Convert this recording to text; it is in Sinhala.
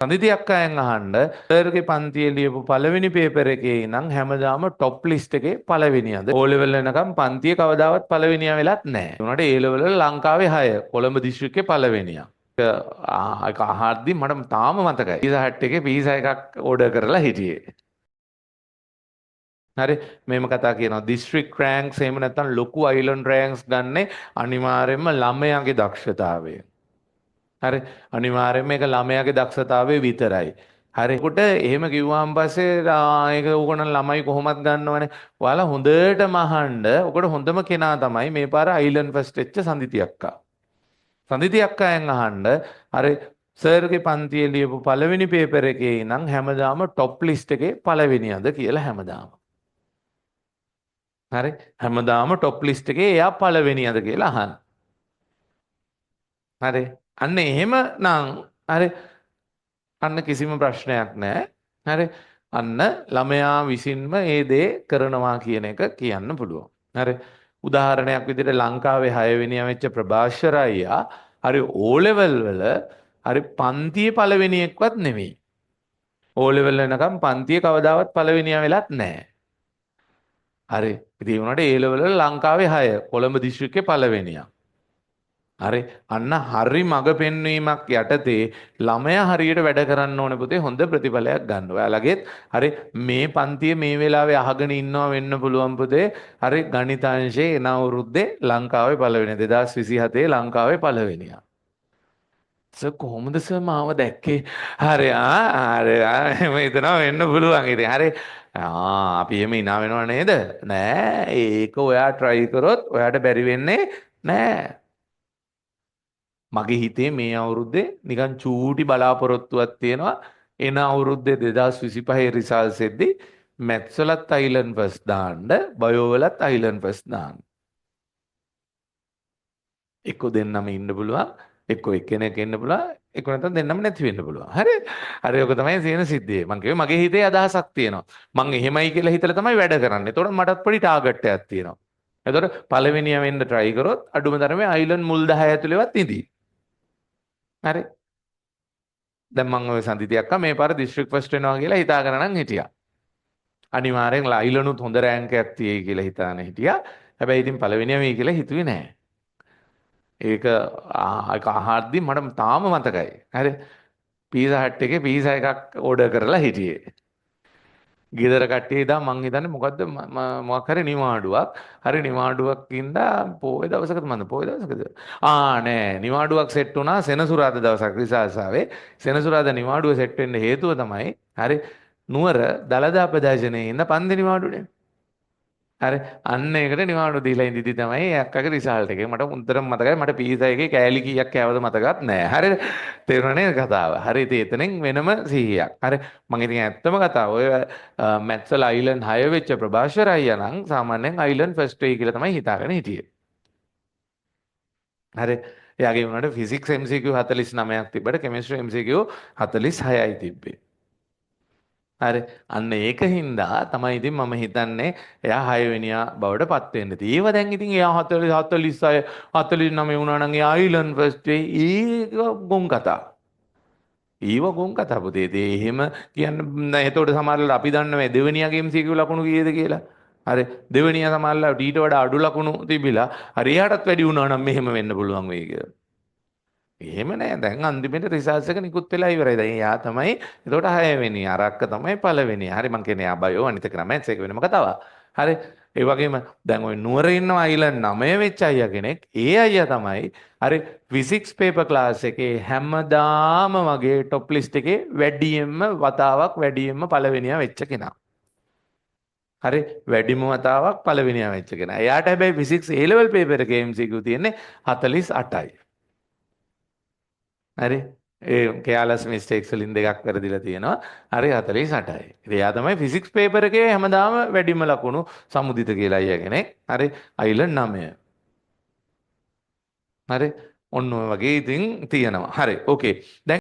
සඳිතියක් අයන් අහන්න සර්ගේ පන්තියේ ලියපු පළවෙනි පේපර් එකේ ඉඳන් හැමදාම টොප් ලිස්ට් එකේ පළවෙනියද O level වෙනකම් පන්තියේ කවදාවත් පළවෙනියා වෙලත් නැහැ. ඒ උනාට A level වල ලංකාවේ 6 කොළඹ දිස්ත්‍රික්කේ පළවෙනියා. ඒක අහද්දි මට තාම මතකයි. පීසා හට් එකේ පීසා එකක් ඕඩර් කරලා හිටියේ. හරි මේම කතා කියනවා දිස්ත්‍රික් රෑන්ක්ස් එහෙම නැත්නම් ලොකු අයිලන්ඩ් රෑන්ක්ස් ගන්නේ අනිවාර්යයෙන්ම ළමයාගේ දක්ෂතාවය. හරි අනිවාර්යයෙන් මේක ළමයාගේ දක්ෂතාවය විතරයි. හරි. ඒකට එහෙම කිව්වාන් පස්සේ ඒක උගන ළමයි කොහොමද ගන්නවනේ. ඔයාලා හොඳටම අහන්න. ඔකට හොඳම කෙනා තමයි මේ පාර අයිලන්ඩ් ෆස්ට් වෙච්ච සඳිති අක්කා. සඳිති අක්කායන් අහන්න. හරි සර්ගේ පන්තියේ ලියපු පළවෙනි පේපර් එකේ ඉඳන් හැමදාම টොප් ලිස්ට් එකේ පළවෙනියද කියලා හැමදාම. හරි හැමදාම টොප් ලිස්ට් එකේ එයා පළවෙනියද කියලා අහන්න. හරි අන්න එහෙම නම් හරි අන්න කිසිම ප්‍රශ්නයක් නැහැ. හරි අන්න ළමයා විසින්ම ඒ දේ කරනවා කියන එක කියන්න පුළුවන්. හරි උදාහරණයක් විදිහට ලංකාවේ 6 වෙනියා වෙච්ච ප්‍රභාෂර අයියා හරි O level වල හරි පන්තියේ පළවෙනියෙක්වත් නෙමෙයි. O level වෙනකම් පන්තියේ කවදාවත් පළවෙනියා වෙලත් නැහැ. හරි ඉතින් ඒ වුණාට A level වල ලංකාවේ 6 කොළඹ දිස්ත්‍රික්කේ පළවෙනියා. හරි අන්න හරි මඟ පෙන්වීමක් යටතේ ළමයා හරියට වැඩ කරන්න ඕනේ පුතේ හොඳ ප්‍රතිඵලයක් ගන්න. ඔයාලගෙත් හරි මේ පන්තියේ මේ වෙලාවේ අහගෙන ඉන්නවා වෙන්න පුළුවන් පුතේ. හරි ගණිතාංශයේ එන අවුරුද්දේ ලංකාවේ පළවෙනි 2027 ලංකාවේ පළවෙනියා. සර් කොහොමද සර් මාව දැක්කේ? හරි හරි එහෙම හිතනවා වෙන්න පුළුවන්. ඉතින් හරි අපි එහෙම ඉනා වෙනව නේද? නෑ ඒක ඔයා try කරොත් ඔයාට බැරි වෙන්නේ නෑ. මගේ හිතේ මේ අවුරුද්දේ නිකන් චූටි බලාපොරොත්තුවක් තියෙනවා එන අවුරුද්දේ 2025 රිසල්ට්ස් එද්දී මැත්ස් වලත් අයිලන්ඩ් ෆස්ට් දාන්න බයෝ වලත් අයිලන්ඩ් ෆස්ට් දාන්න එක්ක දෙන්නම ඉන්න පුළුවන් එක්ක එක්කෙනෙක් ඉන්න පුළුවන් එක්ක නැත්නම් දෙන්නම නැති වෙන්න පුළුවන් හරි හරි ඔක තමයි තියෙන සිද්ධිය මං කිව්වේ මගේ හිතේ අදහසක් තියෙනවා මං එහෙමයි කියලා හිතලා තමයි වැඩ කරන්නේ එතකොට මටත් පොඩි ටාගට් එකක් තියෙනවා එතකොට පළවෙනියා වෙන්න try කරොත් අඩුම තරමේ අයිලන්ඩ් මුල් 10 ඇතුළේවත් ඉඳී හරි දැන් මම ඔය සඳිති අක්කා මේ පාර දිස්ත්‍රික් ෆස්ට් වෙනවා කියලා හිතාගෙන නම් හිටියා. අනිවාර්යෙන් ලයිලනුත් හොඳ රෑන්ක් එකක් තියෙයි කියලා හිතාන හිටියා. හැබැයි ඉතින් පළවෙනියා වෙයි කියලා හිතුවේ නෑ. ඒක අහද්දි මට තාම මතකයි. හරි පීසා හට් එකේ පීසා එකක් ඕඩර් කරලා හිටියේ. ගෙදර කට්ටිය දා මං හිතන්නේ මොකද්ද මොකක් හරි නිවාඩුවක් හරි නිවාඩුවක් ඉඳලා පොය දවසකද මන්ද පොය දවසකද නෑ නිවාඩුවක් සෙට් වුණා සෙනසුරාදා දවසක් රිසාසාවේ සෙනසුරාදා නිවාඩුව සෙට් වෙන්න හේතුව තමයි හරි නුවර දලදා ප්‍රදර්ශනයේ ඉන්න පන්ති නිවාඩුනේ හරි අන්න ඒකට නිවාඩු දීලා ඉඳිදි තමයි අක්කගේ රිසල්ට් එක මට උන්තරම මතකයි මට පීසා එකේ කෑලි කීයක් කෑවද මතකත් නෑ හරිද තේරුණා නේද කතාව හරි ඉතින් එතනින් වෙනම 100ක් හරි මම ඉතින් ඇත්තම කතාව ඔය මැත්ස් වල අයිලන්ඩ් 6 වෙච්ච ප්‍රභාෂර අයියා නම් සාමාන්‍යයෙන් අයිලන්ඩ් ෆස්ට් වෙයි කියලා තමයි හිතාගෙන හිටියේ හරි එයාගේ වුණාට ෆිසික්ස් MCQ 49ක් තිබ්බට කෙමිස්ට්‍රි MCQ 46යි තිබ්බේ හරි අන්න ඒක හින්දා තමයි ඉතින් මම හිතන්නේ එයා 6 වෙනියා බවට පත් වෙන්න ඉතින් ඒව දැන් ඉතින් එයා 46 49 වුණා නම් එයා අයිලන්ඩ් ෆස්ට් වෙයි ඒක ගොන් කතා ඊව ගොන් කතා පුතේ ඒ එහෙම කියන්න එතකොට සමහරවල් අපි දන්නේ දෙවෙනියාගේ MCQ ලකුණු කීයද කියලා හරි දෙවෙනියා සමහරවල් ඊට වඩා අඩු ලකුණු තිබිලා හරි එයාටත් වැඩි වුණා නම් මෙහෙම වෙන්න පුළුවන් වෙයි කියලා එහෙම නෑ දැන් අන්තිමට රිසර්ච් එක නිකුත් වෙලා ඉවරයි. දැන් යා තමයි එතකොට 6 වෙනි අරක්ක තමයි පළවෙනි. හරි මං කියන්නේ යා බයෝ අනිත් එක නම ඒක වෙනම කතාවක්. හරි ඒ වගේම දැන් ওই නුවර ඉන්න අයිලන්ඩ් 9 වෙච්ච අයියා කෙනෙක්. ඒ අයියා තමයි හරි ෆිසික්ස් පේපර් ක්ලාස් එකේ හැමදාම වගේ টොප් ලිස්ට් එකේ වැඩියෙන්ම වතාවක් වැඩියෙන්ම පළවෙනියා වෙච්ච කෙනා. හරි වැඩිම වතාවක් පළවෙනියා වෙච්ච කෙනා. එයාට හැබැයි ෆිසික්ස් A level පේපර් එකේ MCQ තියෙන්නේ 48යි. හරි ඒ කෙයාලස් මිස්ටේක්ස් වලින් දෙකක් වැරදිලා තියෙනවා. හරි 48යි. ඉතින් එයා තමයි ෆිසික්ස් පේපර් එකේ හැමදාම වැඩිම ලකුණු සමුදිත කියලා අයියා කෙනෙක්. හරි අයිලන්ඩ් 9. හරි ඔන්න ඔය වගේ ඉතින් තියෙනවා. හරි ඕකේ. දැන්